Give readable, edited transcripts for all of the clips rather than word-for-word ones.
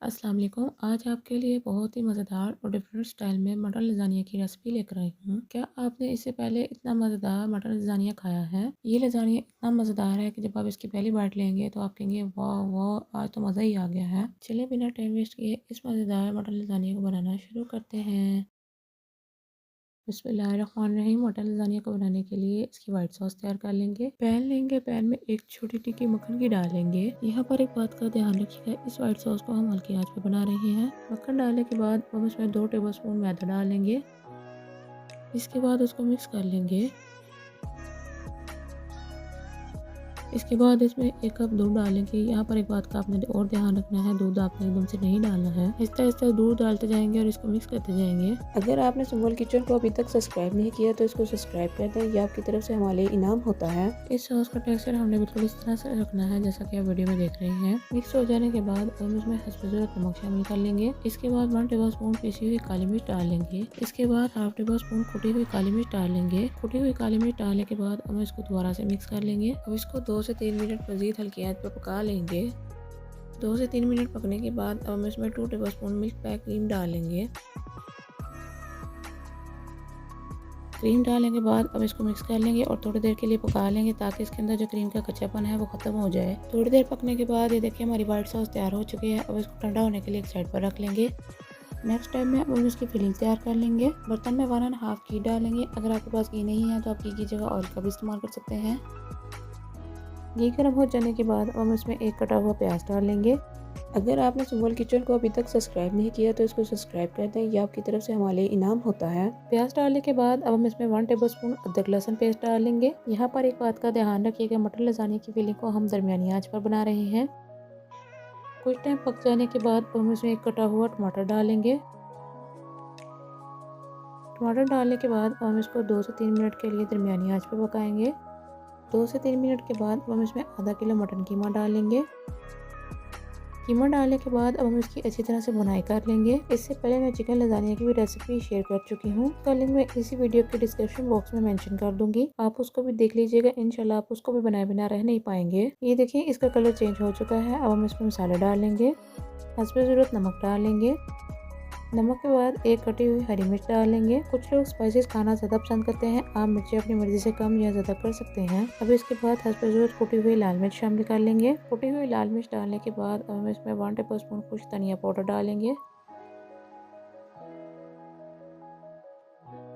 अस्सलाम वालेकुम। आज आपके लिए बहुत ही मज़ेदार और डिफरेंट स्टाइल में मटर लज़ानिया की रेसिपी लेकर आई हूँ। क्या आपने इससे पहले इतना मज़ेदार मटर लज़ानिया खाया है? ये लज़ानिया इतना मज़ेदार है कि जब आप इसकी पहली बाइट लेंगे तो आप कहेंगे वाह वाह, आज तो मज़ा ही आ गया है। चलिए बिना टाइम वेस्ट किए इस मज़ेदार मटर लज़ानिया को बनाना शुरू करते हैं। बिस्मिल्लाहिर्रहमानिर्रहीम। मटर लज़ानिया को बनाने के लिए इसकी वाइट सॉस तैयार कर लेंगे। पैन लेंगे, पैन में एक छोटी टिक्की मक्खन की डालेंगे। यहाँ पर एक बात का ध्यान रखिएगा, इस वाइट सॉस को हम हल्की आंच पे बना रहे हैं। मक्खन डालने के बाद हम इसमें 2 टेबलस्पून मैदा डालेंगे। इसके बाद उसको मिक्स कर लेंगे। इसके बाद इसमें 1 कप दूध डालेंगे। यहाँ पर एक बात का आपने और ध्यान रखना है, दूध आपने एकदम से नहीं डालना है। आहिस्ता आहिस्ता दूध डालते जाएंगे और इसको मिक्स करते जाएंगे। अगर आपने सुम्बुल किचन को अभी तक सब्सक्राइब नहीं किया तो इसको सब्सक्राइब कर दें, ये आपकी तरफ से हमारे लिए इनाम होता है। इस सॉस का टेक्सचर हमने बिल्कुल इस तरह से रखना है जैसा कि आप वीडियो में देख रहे हैं। मिक्स हो जाने के बाद हम इसमें हस्ब ज़रूरत नमक शामिल कर लेंगे। इसके बाद 1 टेबल स्पून पिसी हुई काली मिर्च डाल लेंगे। इसके बाद हाफ टेबल स्पून कुटी हुई काली मिर्च डाल लेंगे। कुटी हुई काली मिर्च डालने के बाद हम इसको दोबारा से मिक्स कर लेंगे। अब इसको 2 से 3 मिनट मजीद हल्की आंच पर पका लेंगे। 2 से 3 मिनट पकने के बाद हम इसमें 2 टेबलस्पून मिल्क पैक क्रीम डालेंगे। क्रीम डालने के बाद अब इसको मिक्स कर लेंगे और थोड़ी देर के लिए पका लेंगे ताकि इसके अंदर जो क्रीम का कच्चापन है वो ख़त्म हो जाए। थोड़ी देर पकने के बाद ये देखिए हमारी वाइट सॉस तैयार हो चुकी है। अब इसको ठंडा होने के लिए एक साइड पर रख लेंगे। नेक्स्ट टाइम में हम इसकी फिलिंग तैयार कर लेंगे। बर्तन में 1.5 घी डालेंगे। अगर आपके पास घी नहीं है तो आप घी की जगह ऑयल का भी इस्तेमाल कर सकते हैं। घी गर्म हो जाने के बाद हम इसमें एक कटा हुआ प्याज डाल लेंगे। अगर आपने सुम्बुल किचन को अभी तक सब्सक्राइब नहीं किया तो इसको सब्सक्राइब कर दें, ये आपकी तरफ से हमारे लिए इनाम होता है। प्याज डालने के बाद अब हम इसमें 1 टेबलस्पून अदरक लहसुन पेस्ट डाल लेंगे। यहाँ पर एक बात का ध्यान रखिएगा, मटर लज़ानिया की फिलिंग को हम दरमियानी आंच पर बना रहे हैं। कुछ टाइम पक जाने के बाद हम इसमें एक कटा हुआ टमाटर डालेंगे। टमाटर डालने के बाद हम इसको 2 से 3 मिनट के लिए दरमियानी आंच पर पकाएंगे। 2 से 3 मिनट के बाद हम इसमें आधा किलो मटन कीमा डालेंगे। कीमा डालने के बाद अब हम इसकी अच्छी तरह से भुनाई कर लेंगे। इससे पहले मैं चिकन लज़ानिया की भी रेसिपी शेयर कर चुकी हूँ, उसका लिंक मैं इसी वीडियो के डिस्क्रिप्शन बॉक्स में मेंशन कर दूंगी, आप उसको भी देख लीजिएगा। इंशाल्लाह आप उसको भी बनाए बिना रह नहीं पाएंगे। ये देखिए इसका कलर चेंज हो चुका है। अब हम इसमें मसाले डाल लेंगे। हस्बे ज़रूरत नमक डाल लेंगे। नमक के बाद एक कटी हुई हरी मिर्च डाल लेंगे। कुछ लोग स्पाइसेस खाना ज़्यादा पसंद करते हैं, आप मिर्ची अपनी मर्जी से कम या ज़्यादा कर सकते हैं। अब इसके बाद हस्बे ज़रूरत कुटी हुई लाल मिर्च शामिल कर लेंगे। कुटी हुई लाल मिर्च डालने के बाद हम इसमें 1 टेबलस्पून खुश्क धनिया पाउडर डालेंगे।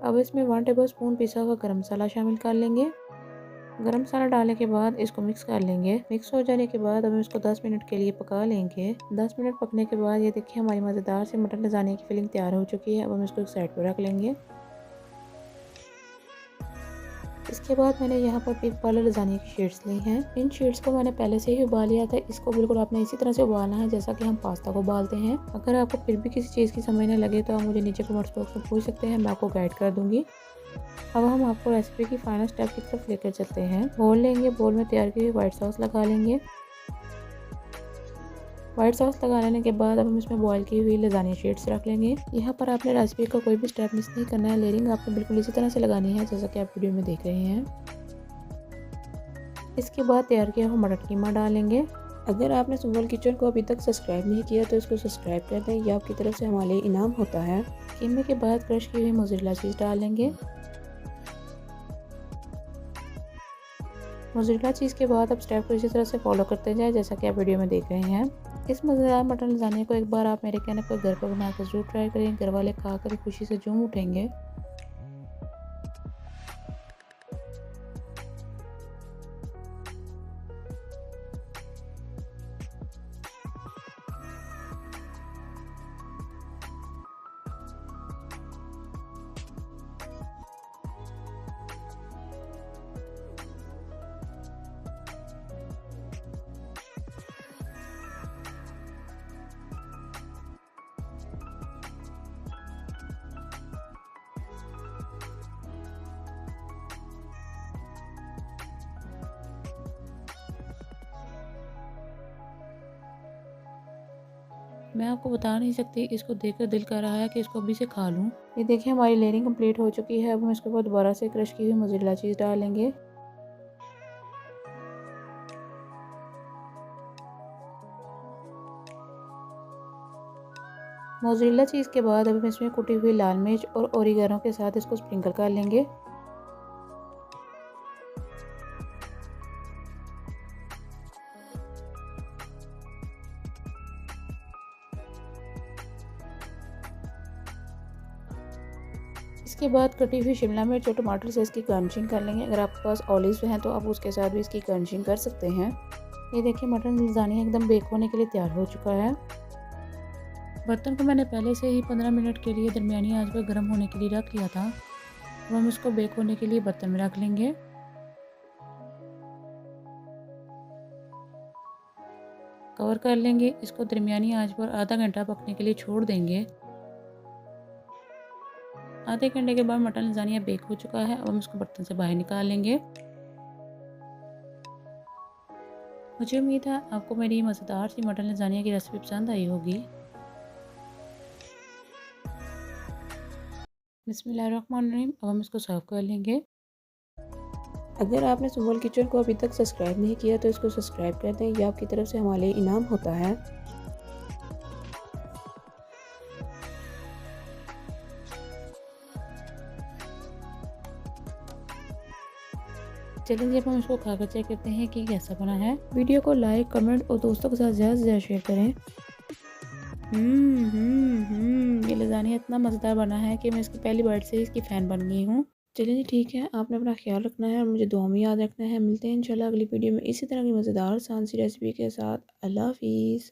अब इसमें 1 टेबलस्पून पिसा हुआ गरम मसाला शामिल कर लेंगे। गरम मसाला डालने के बाद इसको मिक्स कर लेंगे। मिक्स हो जाने के बाद हम इसको 10 मिनट के लिए पका लेंगे। 10 मिनट पकने के बाद ये देखिए हमारी मज़ेदार से मटन लज़ानिया की फिलिंग तैयार हो चुकी है। अब हम इसको एक साइड पर रख लेंगे। इसके बाद मैंने यहाँ पर पिग पार्ले लज़ानिया की शीट्स ली हैं। इन शीट्स को मैंने पहले से ही उबाल लिया था। इसको बिल्कुल आपने इसी तरह से उबालना है जैसा कि हम पास्ता को उबालते हैं। अगर आपको फिर भी किसी चीज़ की समझ न लगे तो आप मुझे नीचे कमेंट्स बॉक्स में पूछ सकते हैं, मैं आपको गाइड कर दूँगी। अब हम आपको रेसिपी की फाइनल स्टेप की तरफ लेकर चलते हैं। बोल लेंगे, बोल में तैयार की हुई व्हाइट सॉस लगा लेंगे। व्हाइट सॉस लगा लेने के बाद अब हम इसमें बॉईल की हुई लज़ानिया शीट्स रख लेंगे। यहाँ पर आपने रेसिपी का कोई भी स्टेप मिस नहीं करना है। लेयरिंग आपको बिल्कुल इसी तरह से लगानी है जैसा कि आप वीडियो में देख रहे हैं। इसके बाद तैयार किया हुआ मटर कीमा डालेंगे। अगर आपने सुम्बुल किचन को अभी तक सब्सक्राइब नहीं किया तो इसको सब्सक्राइब कर दें, ये आपकी तरफ से हमारे लिए इनाम होता है। कीमे के बाद क्रश की हुई मोज़रेला चीज़ डालेंगे। मोज़रेला चीज़ के बाद अब स्टेप को इसी तरह से फॉलो करते जाएं जैसा कि आप वीडियो में देख रहे हैं। इस मज़ेदार मटर लज़ानिया को एक बार आप मेरे कहने पर घर पर बनाकर ज़रूर ट्राई करें। घर वाले खाकर खुशी से झूम उठेंगे। मैं आपको बता नहीं सकती, इसको देखकर दिल कर रहा है कि इसको अभी से खा लूँ। ये देखिए हमारी लेयरिंग कंप्लीट हो चुकी है। अब हम इसके बाद दोबारा से क्रश की हुई मोज़रेला चीज़ डालेंगे। मोज़रेला चीज़ के बाद अब हम इसमें कुटी हुई लाल मिर्च और ओरिगैनो के साथ इसको स्प्रिंकल कर लेंगे। इसके बाद कटी हुई शिमला मिर्च और टमाटर से इसकी गार्निशिंग कर लेंगे। अगर आपके पास ऑलिव्स हैं तो आप उसके साथ भी इसकी गार्निशिंग कर सकते हैं। ये देखिए मटन लज़ानिया एकदम बेक होने के लिए तैयार हो चुका है। बर्तन को मैंने पहले से ही 15 मिनट के लिए दरमियानी आंच पर गर्म होने के लिए रख लिया था। अब हम इसको बेक होने के लिए बर्तन में रख लेंगे। कवर कर लेंगे। इसको दरमियानी आंच पर आधा घंटा पकने के लिए छोड़ देंगे। आधे घंटे के बाद मटन लज़ानिया बेक हो चुका है। अब हम इसको बर्तन से बाहर निकाल लेंगे। मुझे उम्मीद है आपको मेरी मज़ेदार सी मटन लज़ानिया की रेसिपी पसंद आई होगी। बिस्मिल्लाहिर्रहमानिर्रहीम। अब हम इसको सर्व कर लेंगे। अगर आपने सुमोल किचन को अभी तक सब्सक्राइब नहीं किया तो इसको सब्सक्राइब कर दें, ये आपकी तरफ से हमारे लिए इनाम होता है। चलिए अब हम इसको खाकर चेक करते हैं कि कैसा बना है। वीडियो को लाइक, कमेंट और दोस्तों के साथ ज़्यादा से ज़्यादा शेयर करें। ये लज़ानिया इतना मज़ेदार बना है कि मैं इसकी पहली बाइट से ही इसकी फ़ैन बन गई हूँ। चलिए जी ठीक है, आपने अपना ख्याल रखना है और मुझे दुआ में याद रखना है। मिलते हैं इंशाल्लाह अगली वीडियो में इसी तरह की मज़ेदार आसान सी रेसिपी के साथ। अल्लाह हाफ़िज़।